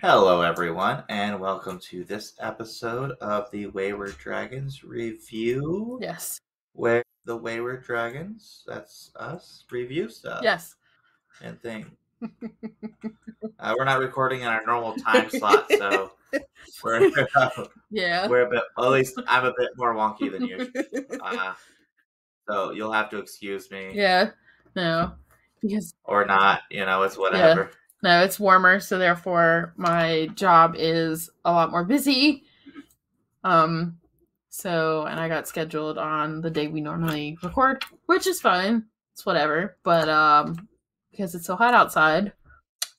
Hello, everyone, and welcome to this episode of the Wayward Dragons review. Yes. Where the Wayward Dragons, that's us, review stuff. Yes. And things. We're not recording in our normal time slot, so we're Yeah. we're a bit. At least I'm a bit more wonky than usual. So you'll have to excuse me. Yeah. No. Because or not, it's whatever. Yeah. No, it's warmer, so therefore my job is a lot more busy. So and I got scheduled on the day we normally record, which is fine. It's whatever. But because it's so hot outside,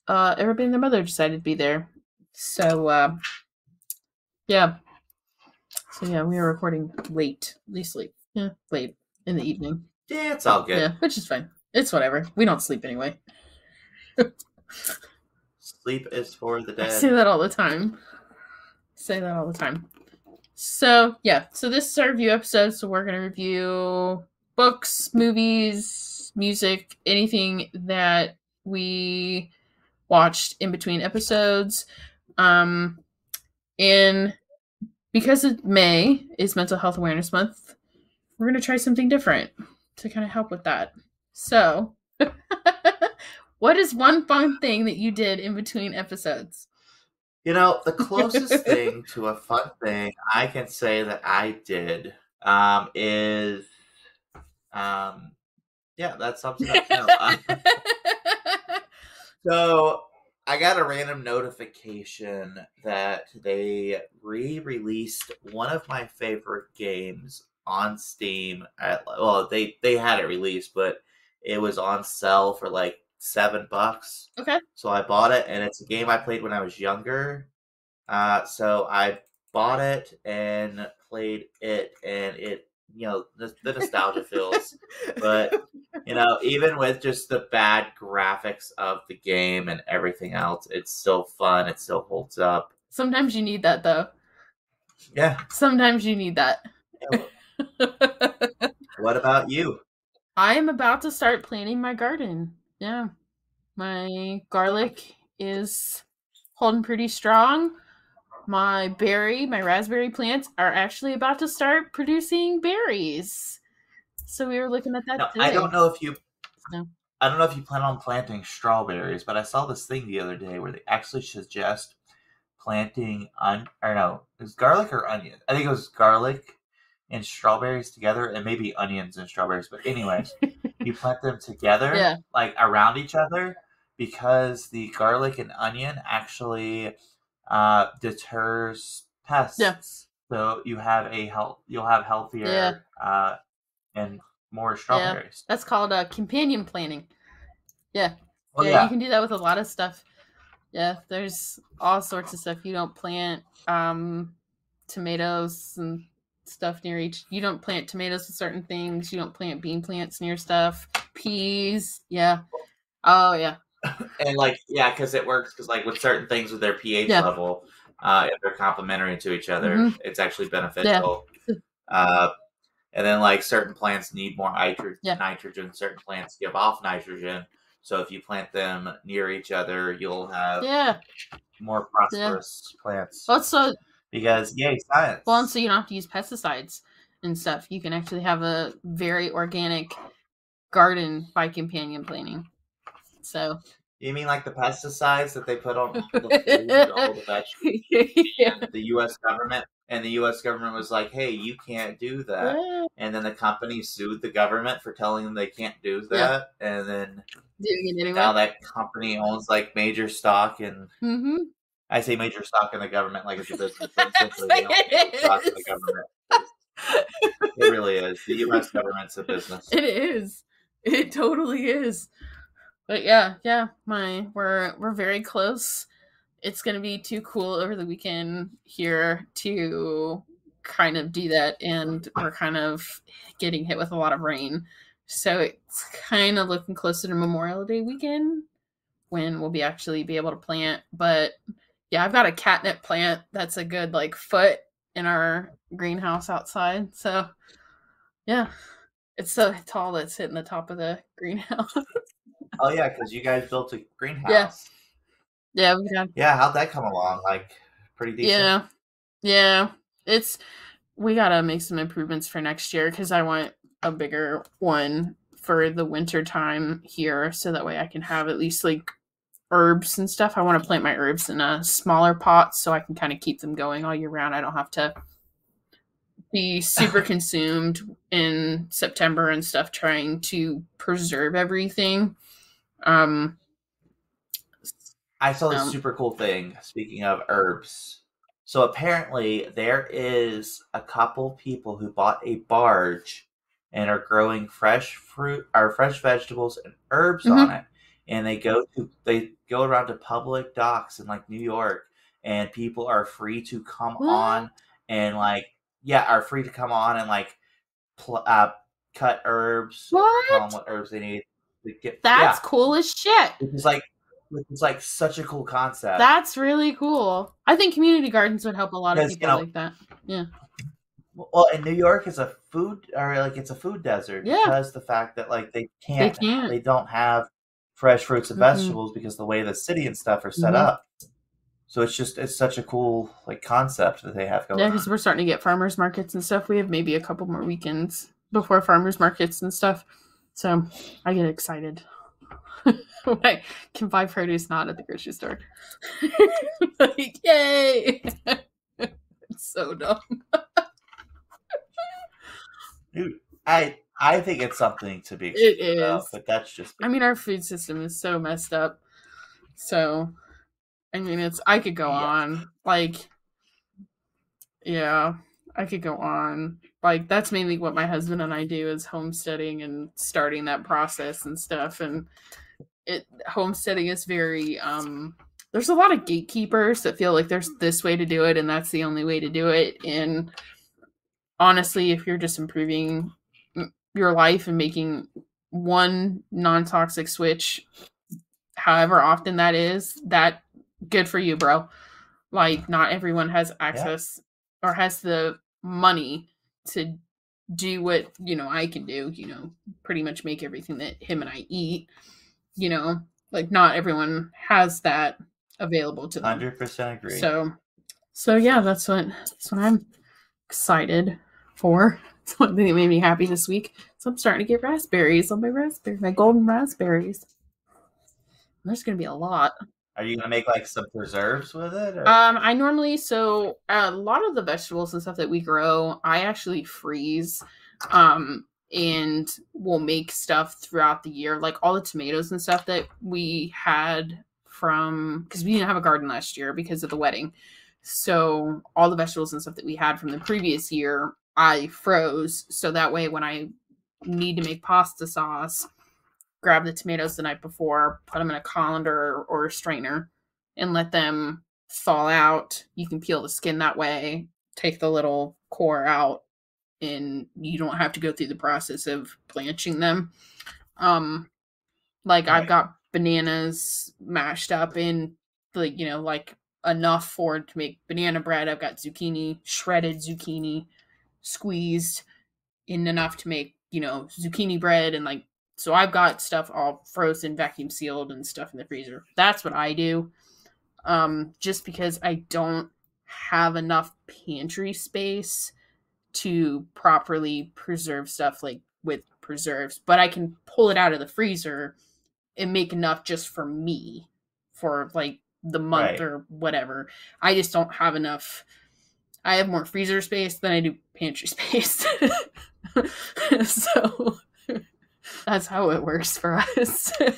everybody and their mother decided to be there. So yeah. So yeah, we were recording late. At least late. Yeah, late in the evening. Yeah, it's all good. Yeah, which is fine. It's whatever. We don't sleep anyway. Sleep is for the dead. I say that all the time. So, yeah. So this is our review episode. So we're going to review books, movies, music, anything that we watched in between episodes. And because May is Mental Health Awareness Month, we're going to try something different to kind of help with that. So, what is one fun thing that you did in between episodes? The closest thing to a fun thing I can say that I did is, yeah, that sums it up. So I got a random notification that they re-released one of my favorite games on Steam. They had it released, but it was on sale for like $7. Okay. So I bought it, and it's a game I played when I was younger. So I bought it and played it, and it, the nostalgia feels. But, even with just the bad graphics of the game and everything else, it's still fun. It still holds up. Sometimes you need that, though. Yeah. Sometimes you need that. What about you? I am about to start planting my garden. Yeah. My garlic is holding pretty strong. My raspberry plants are actually about to start producing berries. So we were looking at that today. I don't know if you plan on planting strawberries, but I saw this thing the other day where they actually suggest planting it was garlic or onion. I think it was garlic and strawberries together, and maybe onions and strawberries. But anyways, you plant them together, like around each other, because the garlic and onion actually deters pests. Yeah. So you'll have healthier and more strawberries. Yeah. That's called companion planting. Yeah. Well, You can do that with a lot of stuff. Yeah, there's all sorts of stuff. You don't plant tomatoes and stuff near each. You don't plant tomatoes with certain things. You don't plant bean plants near stuff. Peas. Yeah. Oh, yeah. And because it works, because with certain things with their pH level, if they're complementary to each other, it's actually beneficial. Yeah. And then certain plants need more nitrogen. Certain plants give off nitrogen. So if you plant them near each other, you'll have more prosperous plants. Also, because yay, science. Well, and so you don't have to use pesticides and stuff. You can actually have a very organic garden by companion planting. So you mean like the pesticides that they put on the food, all the vegetables, and the U.S. government? And the U.S. government was like, "Hey, you can't do that." Yeah. And then the company sued the government for telling them they can't do that. Yeah. And then now that company owns major stock in. Mm-hmm. I say major stock in the government like it's a business, but essentially they own stock in the government. It really is. The U.S. government's a business. It is. It totally is. But yeah, we're very close. It's gonna be too cool over the weekend here to kind of do that, and we're kind of getting hit with a lot of rain. So it's kind of looking closer to Memorial Day weekend when we'll be able to plant. But yeah, I've got a catnip plant that's a good foot in our greenhouse outside. So yeah, it's so tall it's hitting the top of the greenhouse. Oh yeah, because you guys built a greenhouse. Yeah, we got. Yeah, how'd that come along? Like, pretty decent? Yeah. We gotta make some improvements for next year because I want a bigger one for the winter time here, so that way I can have at least like herbs and stuff. I want to plant my herbs in a smaller pot so I can kind of keep them going all year round. I don't have to be super consumed in September and stuff trying to preserve everything. I saw this super cool thing. Speaking of herbs, so apparently there is a couple people who bought a barge and are growing fresh fruit or fresh vegetables and herbs on it, and they go around to public docks in like New York, and people are free to come on and like are free to come on and like cut herbs, tell them what herbs they need. That's cool as shit. It's like such a cool concept. That's really cool. I think community gardens would help a lot of people like that. Yeah. Well, in New York, it's a food desert because the fact that like they don't have fresh fruits and vegetables because the way the city and stuff are set up. So it's such a cool like concept that they have going. Yeah, because we're starting to get farmers markets and stuff. We have maybe a couple more weekends before farmers markets and stuff. So I get excited. I can buy produce not at the grocery store. Like, yay! It's so dumb. Dude, I think it's something to be excited about, but that's just me. I mean, our food system is so messed up. So, I mean, I could go on. Like, yeah, I could go on. Like, that's mainly what my husband and I do is homesteading and starting that process and stuff. And homesteading is very there's a lot of gatekeepers that feel like there's this way to do it and that's the only way to do it. And honestly, if you're just improving your life and making one non-toxic switch however often that is, that good for you, bro. Like, not everyone has access or has the money to do what I can do, pretty much make everything that him and I eat. Like, not everyone has that available to them. 100% agree. So yeah, that's what I'm excited for. It's one thing that made me happy this week. So I'm starting to get raspberries on my golden raspberries. There's gonna be a lot. Are you gonna make like some preserves with it? Or? I normally a lot of the vegetables and stuff that we grow, I actually freeze. And we'll make stuff throughout the year, like all the tomatoes and stuff that we had because we didn't have a garden last year because of the wedding. So all the vegetables and stuff that we had from the previous year, I froze. So that way when I need to make pasta sauce, grab the tomatoes the night before, put them in a colander or a strainer and let them thaw out. You can peel the skin that way, take the little core out, and you don't have to go through the process of blanching them. Like, I've got bananas mashed up in, like, like enough to make banana bread. I've got shredded zucchini squeezed in enough to make, zucchini bread. And like, so I've got stuff all frozen, vacuum sealed and stuff in the freezer. That's what I do. Just because I don't have enough pantry space to properly preserve stuff like with preserves, but I can pull it out of the freezer and make enough just for me for like the month or whatever. I just don't have enough. I have more freezer space than I do pantry space. So that's how it works for us. So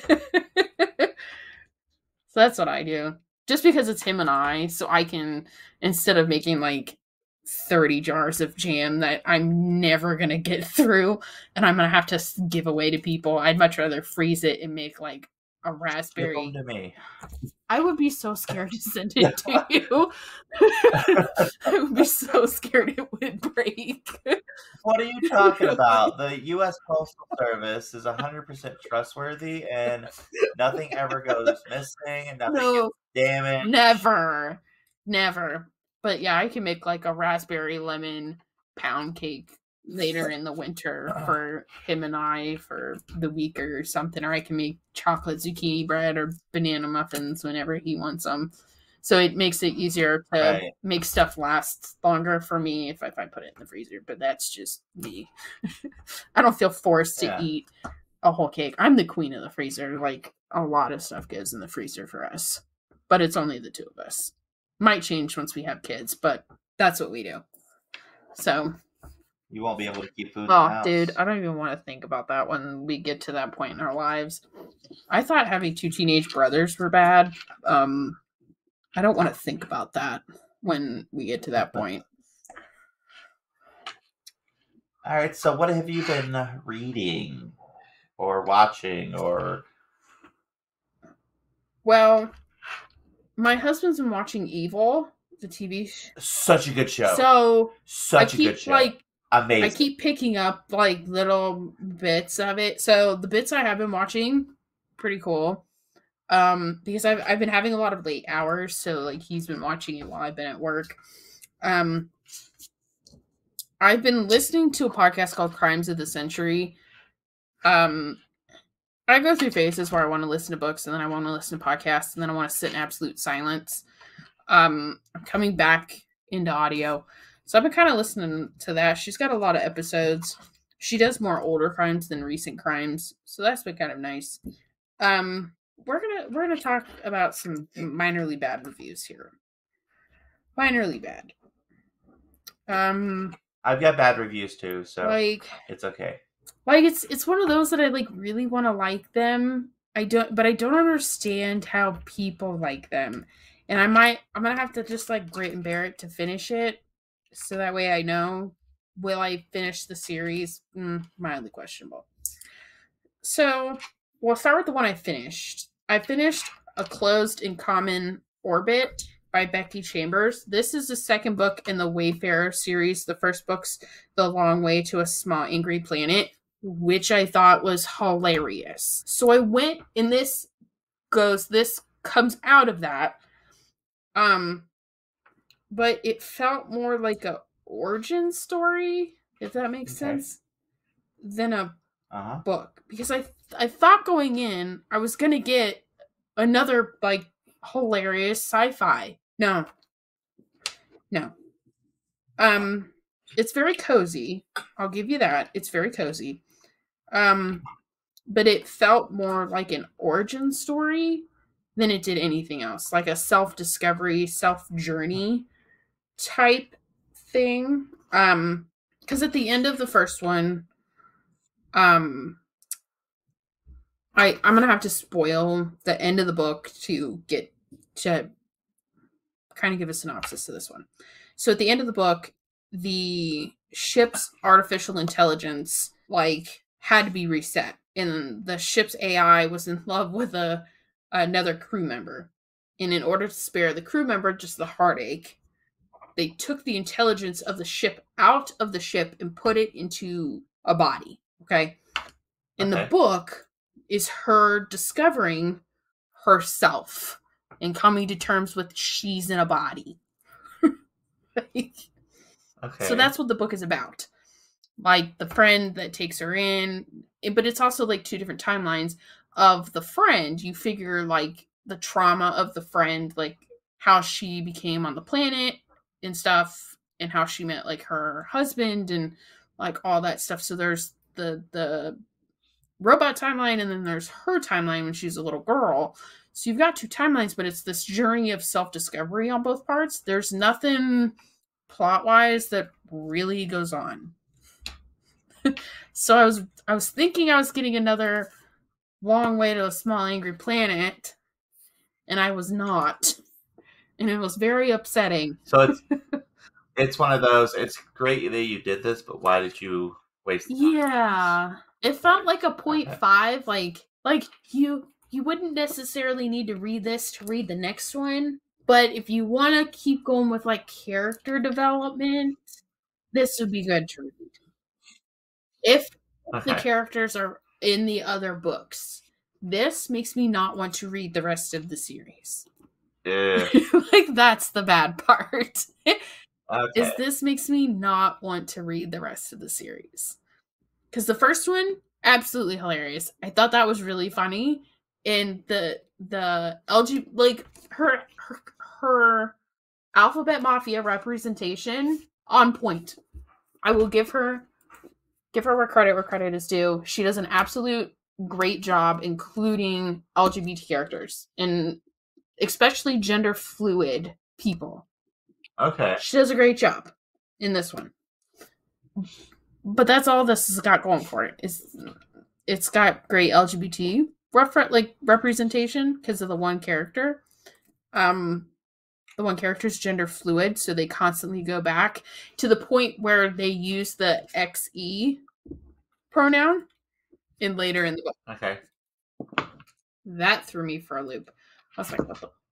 that's what I do. Just because it's him and I, so I can, instead of making like 30 jars of jam that I'm never going to get through and I'm going to have to give away to people, I'd much rather freeze it and make like a raspberry. Give them to me. I would be so scared to send it to you. I would be so scared it would break. What are you talking about? The U.S. Postal Service is 100% trustworthy and nothing ever goes missing and nothing gets damaged. Never. But yeah, I can make like a raspberry lemon pound cake later in the winter for him and I for the week or something, or I can make chocolate zucchini bread or banana muffins whenever he wants them. So it makes it easier to make stuff last longer for me if I put it in the freezer. But that's just me. I don't feel forced to eat a whole cake. I'm the queen of the freezer. Like, a lot of stuff goes in the freezer for us. But it's only the two of us. Might change once we have kids, but that's what we do. So you won't be able to keep food in the house. Dude, I don't even want to think about that when we get to that point in our lives. I thought having 2 teenage brothers were bad. I don't want to think about that when we get to that point. All right, so what have you been reading or watching or... Well, my husband's been watching Evil, the TV show. Such a good show. So, Such a good show. Amazing. I keep picking up, like, little bits of it. So, the bits I have been watching, pretty cool. Because I've been having a lot of late hours, so, like, he's been watching it while I've been at work. I've been listening to a podcast called Crimes of the Century. I go through phases where I want to listen to books, and then I want to listen to podcasts, and then I want to sit in absolute silence. I'm coming back into audio. So I've been kind of listening to that. She's got a lot of episodes. She does more older crimes than recent crimes, so that's been kind of nice. We're gonna talk about some minorly bad reviews here. Minorly bad. I've got bad reviews too, so it's okay. Like, it's one of those that I, like, really want to like them. But I don't understand how people like them. And I'm gonna have to just, like, grit and bear it to finish it. So that way I know, will I finish the series? Mildly questionable. So, we'll start with the one I finished. I finished A Closed and Common Orbit by Becky Chambers. This is the second book in the Wayfarer series. The first book's The Long Way to a Small Angry Planet, which I thought was hilarious. So I went, and this comes out of that. But it felt more like a origin story, if that makes sense, than a book. Because I thought going in, I was going to get another, like, hilarious sci-fi. No. It's very cozy. I'll give you that. It's very cozy. But it felt more like an origin story than it did anything else. Like a self-discovery, self-journey type thing. Because at the end of the first one, I'm gonna have to spoil the end of the book to get to kind of give a synopsis to this one. So at the end of the book, the ship's artificial intelligence, like, had to be reset, and the ship's AI was in love with another crew member. And in order to spare the crew member just the heartache, they took the intelligence of the ship out of the ship and put it into a body. Okay? And the book is her discovering herself and coming to terms with she's in a body. So that's what the book is about. Like, the friend that takes her in, but it's also, like, 2 different timelines of the friend. You figure, like, the trauma of the friend, like, how she became on the planet and stuff, and how she met, like, her husband and, like, all that stuff. So there's the robot timeline, and then there's her timeline when she's a little girl. So you've got 2 timelines, but it's this journey of self-discovery on both parts. There's nothing plot-wise that really goes on. So I was thinking I was getting another Long Way to a Small Angry Planet, and I was not. And it was very upsetting. So it's one of those, it's great that you did this, but why did you waste time? Yeah. It felt like a 0.5, like you wouldn't necessarily need to read this to read the next one, but if you want to keep going with, like, character development, this would be good to read. If the characters are in the other books, this makes me not want to read the rest of the series. Yeah. Like, that's the bad part. Okay. this makes me not want to read the rest of the series. Because the first one, absolutely hilarious. I thought that was really funny. And the LG, like her Alphabet Mafia representation on point. I will give her where credit is due. She does an absolute great job including LGBT characters and especially gender fluid people. Okay. She does a great job in this one. But that's all this has got going for it. It's got great LGBT representation because of the one character. The one character is gender fluid, so they constantly go back to the point where they use the XE pronoun later in the book. Okay. That threw me for a loop. I was like,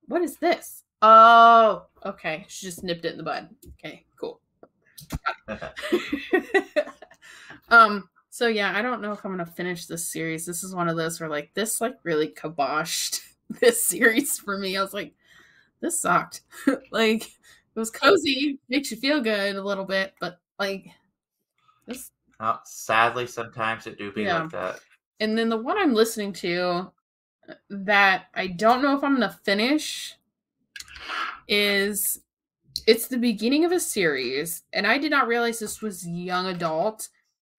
what is this? Oh, okay. She just nipped it in the bud. Okay, cool. So yeah, I don't know if I'm gonna finish this series. This is one of those where this really kiboshed this series for me. I was like, this sucked. It was cozy, makes you feel good a little bit, but this. Sadly, sometimes it do be like that. And then the one I'm listening to that I don't know if I'm gonna finish is it's the beginning of a series, and I did not realize this was young adult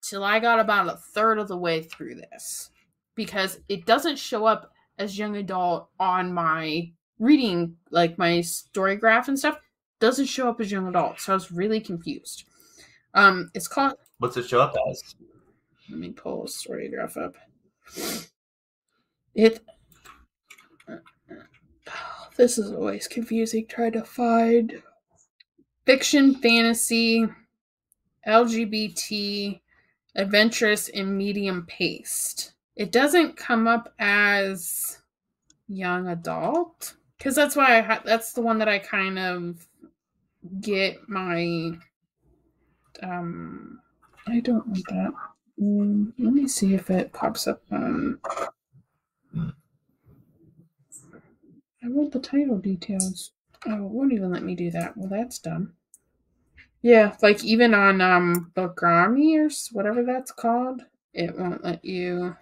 till I got about a third of the way through this, because it doesn't show up as young adult on my reading, my story graph and stuff. Doesn't show up as young adult, so I was really confused. It's called. What's it show up as? Let me pull a story graph up. This is always confusing trying to find fiction, fantasy, LGBT, adventurous, and medium paced. It doesn't come up as young adult because that's why that's the one that I kind of get my I don't want that. Let me see if it pops up on. I want the title details. Oh, it won't even let me do that. Well, that's dumb. Yeah, even on Bogrami or whatever that's called, it won't let you.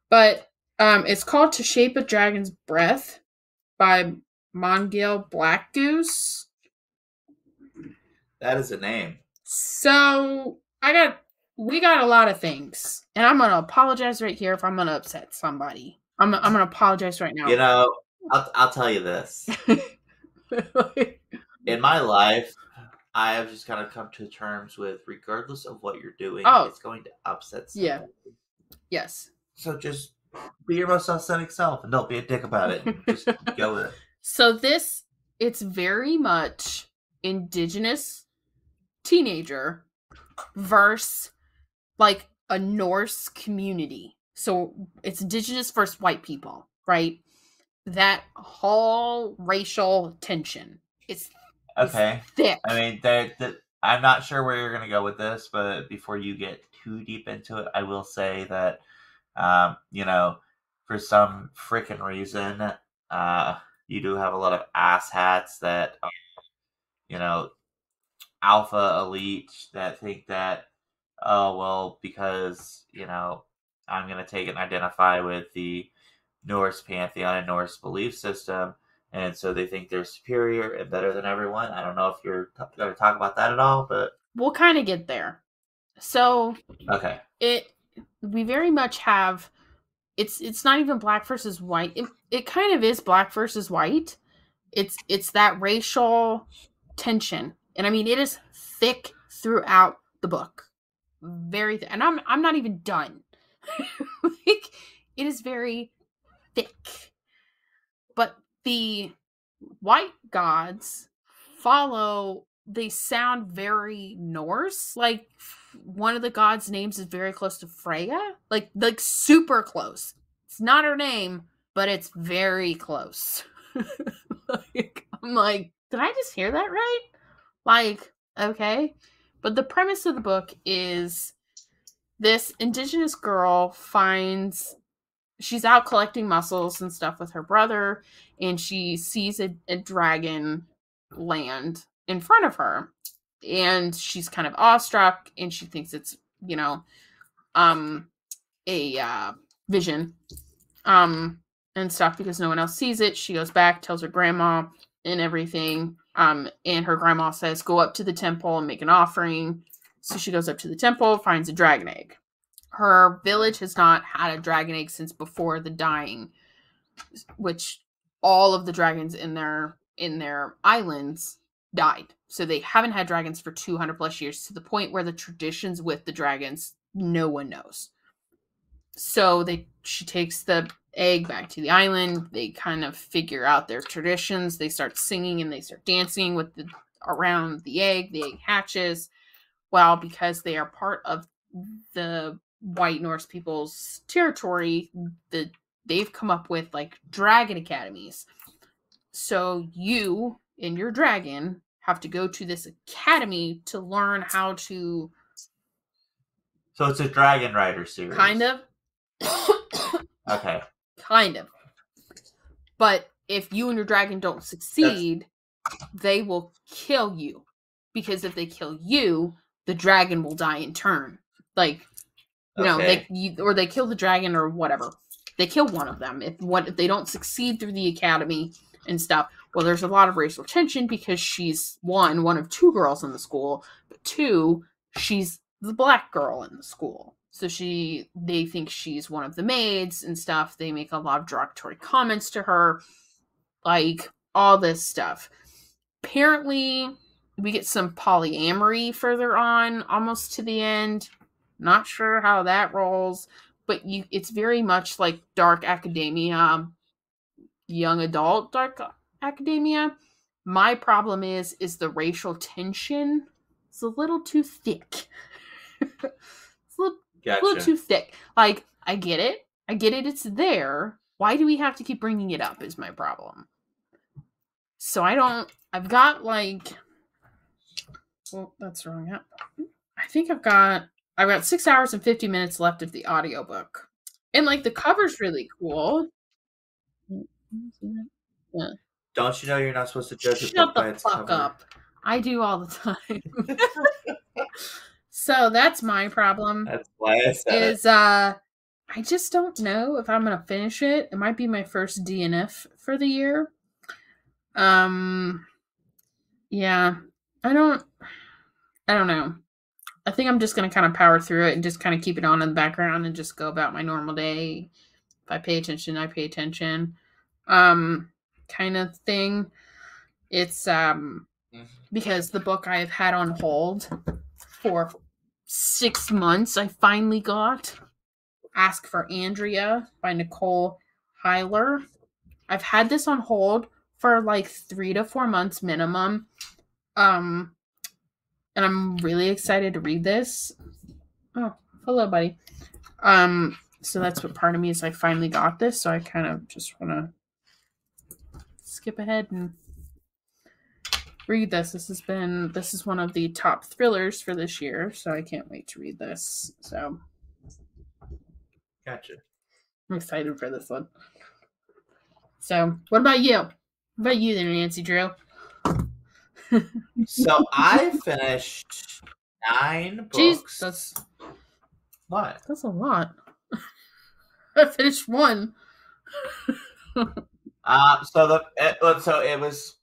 But it's called To Shape a Dragon's Breath by Moniquill Blackgoose. That is a name. So we got a lot of things, and I'm gonna apologize right here if I'm gonna upset somebody. I'm gonna apologize right now. You know, I'll tell you this. In my life, I have just kind of come to terms with, regardless of what you're doing, it's going to upset somebody. Yeah. Yes. So just be your most authentic self and don't be a dick about it. Just go with it. So it's very much indigenous teenager versus a Norse community. So it's indigenous versus white people, right? That whole racial tension. It's thick. I mean, I'm not sure where you're going to go with this, but before you get too deep into it, I will say that, for some freaking reason, you do have a lot of asshats that, alpha elite that think that, oh, well, because, I'm going to take and identify with the Norse pantheon and Norse belief system, and so they think they're superior and better than everyone. I don't know if you're going to talk about that at all, but we'll kind of get there. So okay, we very much have. It's not even black versus white. It kind of is black versus white. It's that racial tension, and I mean it is thick throughout the book, very and I'm not even done. It is very thick, but the white gods they sound very Norse. One of the gods' names is very close to Freya, like super close. It's not her name, but it's very close. I'm like, did I just hear that right? Okay. But the premise of the book is this indigenous girl she's out collecting mussels and stuff with her brother, and she sees a dragon land in front of her. And she's kind of awestruck, and she thinks it's, you know, a vision and stuff because no one else sees it. She goes back, tells her grandma and everything. And her grandma says, go up to the temple and make an offering. So she goes up to the temple, finds a dragon egg. Her village has not had a dragon egg since before the dying, which all of the dragons in their islands died. So they haven't had dragons for 200 plus years, to the point where the traditions with the dragons, no one knows. So she takes the egg back to the island. They kind of figure out their traditions. They start singing and they start dancing around the egg. The egg hatches. Well, because they are part of the White Norse people's territory, they've come up with like dragon academies. So you and your dragon have to go to this academy to learn how to. So it's a Dragon Rider series. Kind of. Okay. Kind of. But if you and your dragon don't succeed, they will kill you. Because if they kill you, the dragon will die in turn. Like, you know, they kill the dragon or whatever. They kill one of them. If they don't succeed through the academy and stuff, well, there's a lot of racial tension because she's one of two girls in the school, but two, she's the black girl in the school. So they think she's one of the maids and stuff. They make a lot of derogatory comments to her, like all this stuff. Apparently, we get some polyamory further on, almost to the end. Not sure how that rolls, but it's very much like dark academia, young adult dark academia. My problem is the racial tension is a little too thick. It's a little too thick. Like, I get it. It's there. Why do we have to keep bringing it up is my problem. So I've got like, well, that's wrong. I think I've got 6 hours and 50 minutes left of the audiobook. And like the cover's really cool. Yeah. Don't you know you're not supposed to judge a book by its cover? Shut the fuck up. I do all the time. So that's my problem. That's why I said I just don't know if I'm gonna finish it. It might be my first DNF for the year. Yeah. I don't know. I think I'm just gonna kind of power through it and just kind of keep it on in the background and just go about my normal day. If I pay attention, I pay attention. Kind of thing. It's because the book I've had on hold for 6 months, I finally got Ask for Andrea by Nicole Heiler. I've had this on hold for like 3 to 4 months minimum. And I'm really excited to read this. Oh, hello, buddy. So that's what part of me is. I finally got this, so I kind of just want to skip ahead and read this. This is one of the top thrillers for this year, so I can't wait to read this. So, gotcha. I'm excited for this one. So, what about you? What about you, then, Nancy Drew? So I finished 9 books. Jeez, what? That's a lot. I finished 1. So it was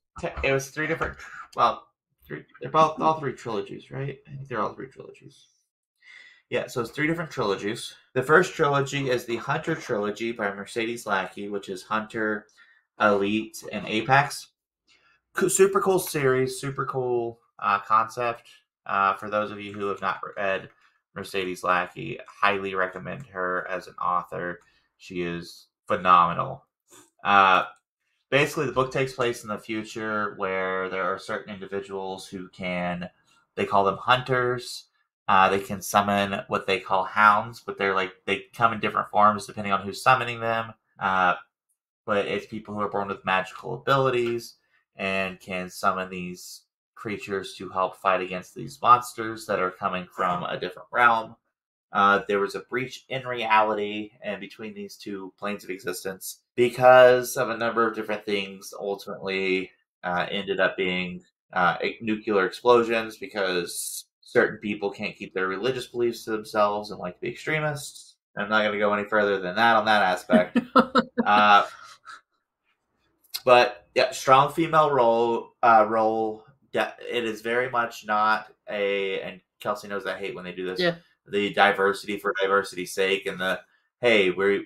3 different. Well, 3. They're all 3 trilogies, right? I think they're all 3 trilogies. Yeah, so it's 3 different trilogies. The first trilogy is the Hunter trilogy by Mercedes Lackey, which is Hunter, Elite, and Apex. Super cool series, super cool concept. For those of you who have not read Mercedes Lackey, highly recommend her as an author. She is phenomenal. Basically, the book takes place in the future where there are certain individuals who they call them hunters. They can summon what they call hounds, but they come in different forms depending on who's summoning them. But it's people who are born with magical abilities and can summon these creatures to help fight against these monsters that are coming from a different realm. There was a breach in reality and between these 2 planes of existence because of a number of different things. Ultimately, ended up being nuclear explosions because certain people can't keep their religious beliefs to themselves and like to be extremists. I'm not going to go any further than that on that aspect. But yeah, strong female role. It is very much not and Kelsey knows I hate when they do this. Yeah. The diversity for diversity's sake, and the hey, we're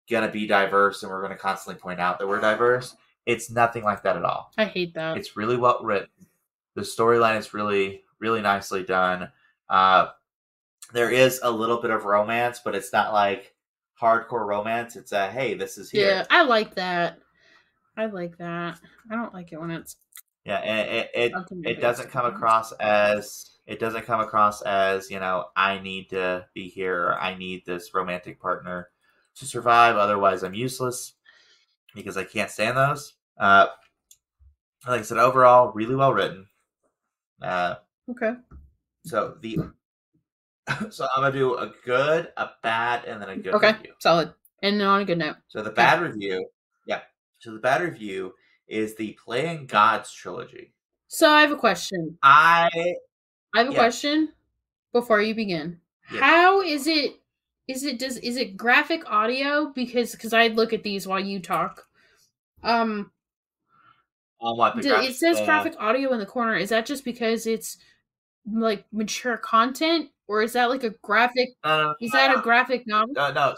gonna be diverse, and we're gonna constantly point out that we're diverse. It's nothing like that at all. I hate that. It's really well written. The storyline is really, really nicely done. There is a little bit of romance, but it's not like hardcore romance. It's hey, this is here. Yeah, I like that. I don't like it when it's it doesn't come across as I need to be here, or I need this romantic partner to survive, otherwise I'm useless, because I can't stand those. Like I said, overall, really well written. Okay. So so I'm gonna do a good, a bad, and then a good review. Okay, solid. And on a good note. So the bad review, So the bad review is the Playing Gods trilogy. So I have a question. I have a question before you begin. Yes. How is it? Is it graphic audio? Because I look at these while you talk. On what? It says graphic audio in the corner. Is that just because it's like mature content, or is that like a graphic? Is that a graphic novel? No.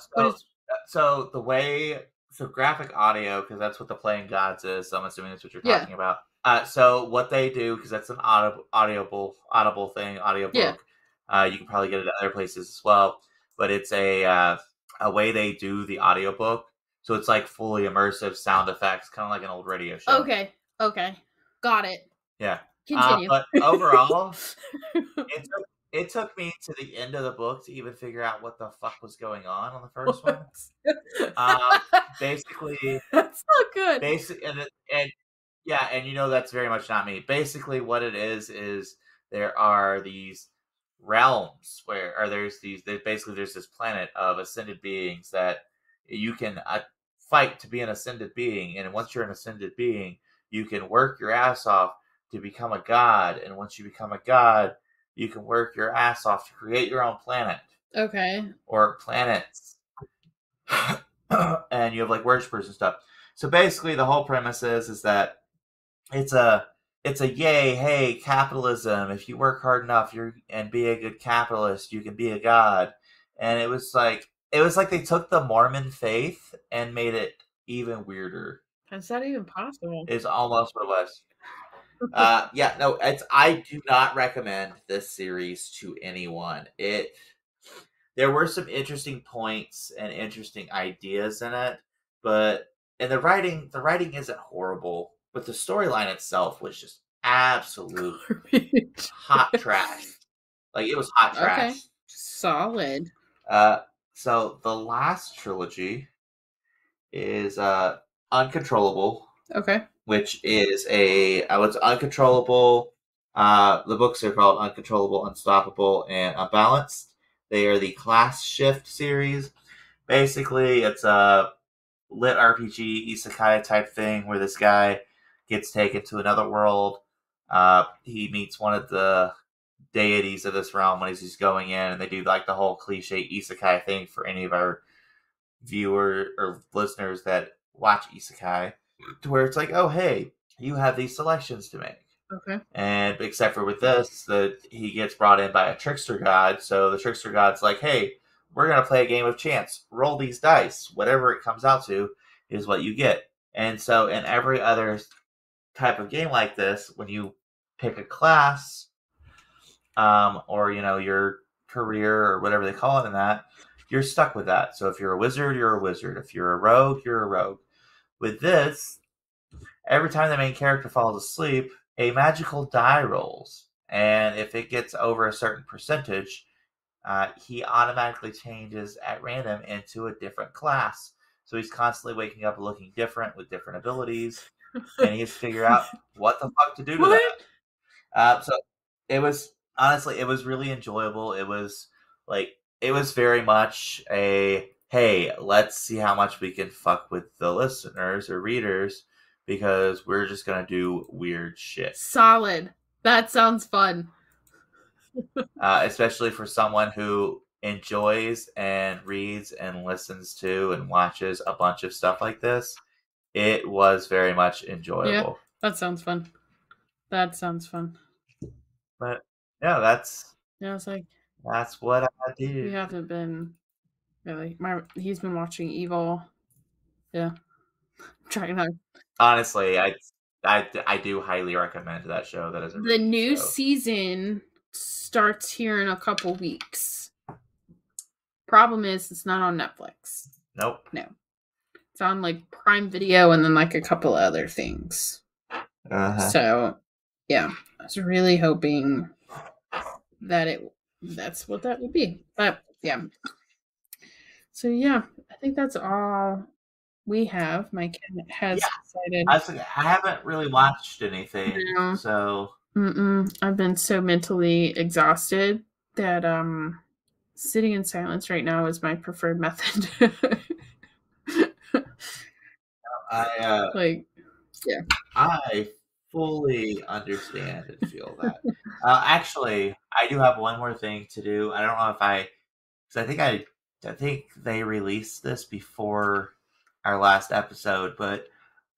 So the way. So graphic audio, because that's what the Playing Gods is. So I'm assuming that's what you're talking about. So what they do, because that's an audible thing, audiobook. You can probably get it at other places as well. But it's a way they do the audiobook. So it's like fully immersive sound effects, kind of like an old radio show. Okay. Got it. Yeah. Continue. But overall, it took me to the end of the book to even figure out what the fuck was going on the first one. Basically, that's not good. And that's very much not me. Basically, what it is there are these realms there's this planet of ascended beings that you can fight to be an ascended being, and once you're an ascended being, you can work your ass off to become a god, and once you become a god, you can work your ass off to create your own planet. Okay. Or planets. And you have like worshippers and stuff. So basically the whole premise is that it's a yay, hey, capitalism. If you work hard enough and be a good capitalist, you can be a god. And it was like they took the Mormon faith and made it even weirder. Is that even possible? It's almost what it was. I do not recommend this series to anyone. There were some interesting points and interesting ideas in it, and the writing isn't horrible, but the storyline itself was just absolute hot trash. Like, it was hot trash. Okay. Solid. So the last trilogy is Uncontrollable. Okay. Which is it's Uncontrollable. The books are called Uncontrollable, Unstoppable, and Unbalanced. They are the Class Shift series. Basically, it's a lit RPG isekai type thing where this guy gets taken to another world. He meets one of the deities of this realm when he's going in, and they do like the whole cliche isekai thing for any of our viewers or listeners that watch isekai, to where it's like, oh, hey, you have these selections to make. Okay. And except for with this, he gets brought in by a trickster god. So the trickster god's like, hey, we're going to play a game of chance. Roll these dice. Whatever it comes out to is what you get. And so in every other type of game like this, when you pick a class, or, your career or whatever they call it in that, you're stuck with that. So if you're a wizard, you're a wizard. If you're a rogue, you're a rogue. With this, every time the main character falls asleep, a magical die rolls. And if it gets over a certain percentage, he automatically changes at random into a different class. So he's constantly waking up looking different with different abilities. And he has to figure out what the fuck to do to that. So it was, honestly, it was really enjoyable. It was very much a, hey, let's see how much we can fuck with the listeners or readers because we're just gonna do weird shit. Solid. That sounds fun. Especially for someone who enjoys and reads and listens to and watches a bunch of stuff like this. It was very much enjoyable. Yeah, that sounds fun. That sounds fun. But yeah, that's what I did. We haven't been really. He's been watching Evil. Yeah, trying to. Honestly, I do highly recommend that show. That is the new season starts here in a couple weeks. Problem is, it's not on Netflix. Nope. No, it's on like Prime Video and then like a couple other things. So, yeah, I was really hoping that that's what that would be. But yeah. So yeah, I think that's all we have. My cat has decided. I haven't really watched anything. No. So I've been so mentally exhausted that sitting in silence right now is my preferred method. I fully understand and feel that. Actually, I do have one more thing to do. I don't know if because I think they released this before our last episode, but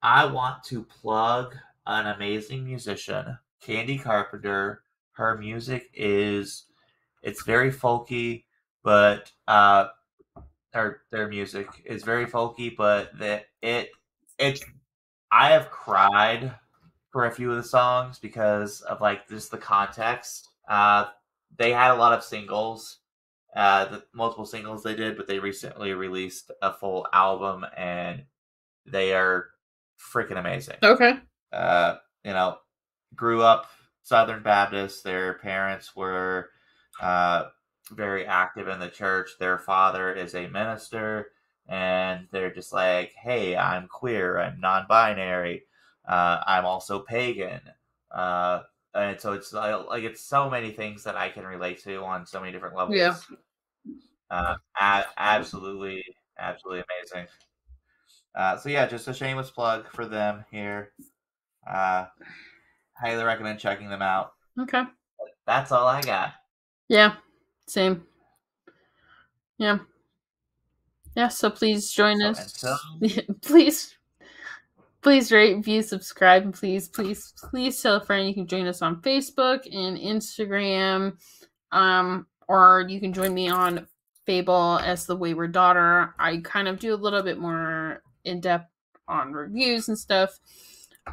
I want to plug an amazing musician, Candy Carpenter. Her music it's very folky, but their music is very folky, but I have cried for a few of the songs because of like just the context. They had a lot of singles, the multiple singles they did, but they recently released a full album and they are freaking amazing. Okay. Grew up Southern Baptist. Their parents were very active in the church. Their father is a minister, and they're just like, hey, I'm queer, I'm non-binary, I'm also pagan. And so it's like it's so many things that I can relate to on so many different levels. Yeah. Absolutely amazing. So yeah, just a shameless plug for them here. Highly recommend checking them out. Okay. That's all I got. Yeah. Same. Yeah. Yeah, so please join us. Please rate, view, subscribe, and please tell a friend. You can join us on Facebook and Instagram. Or you can join me on Fable as the Wayward Daughter. I kind of do a little bit more in-depth on reviews and stuff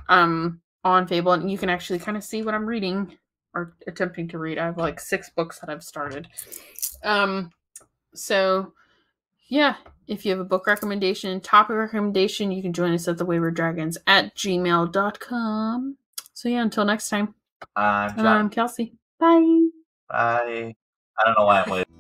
on Fable, and you can actually kind of see what I'm reading or attempting to read. I have like 6 books that I've started. So yeah, if you have a book recommendation, topic recommendation, you can join us at thewaywardragons@gmail.com. So yeah, until next time. I'm Kelsey. Bye. Bye. I don't know why I'm waiting.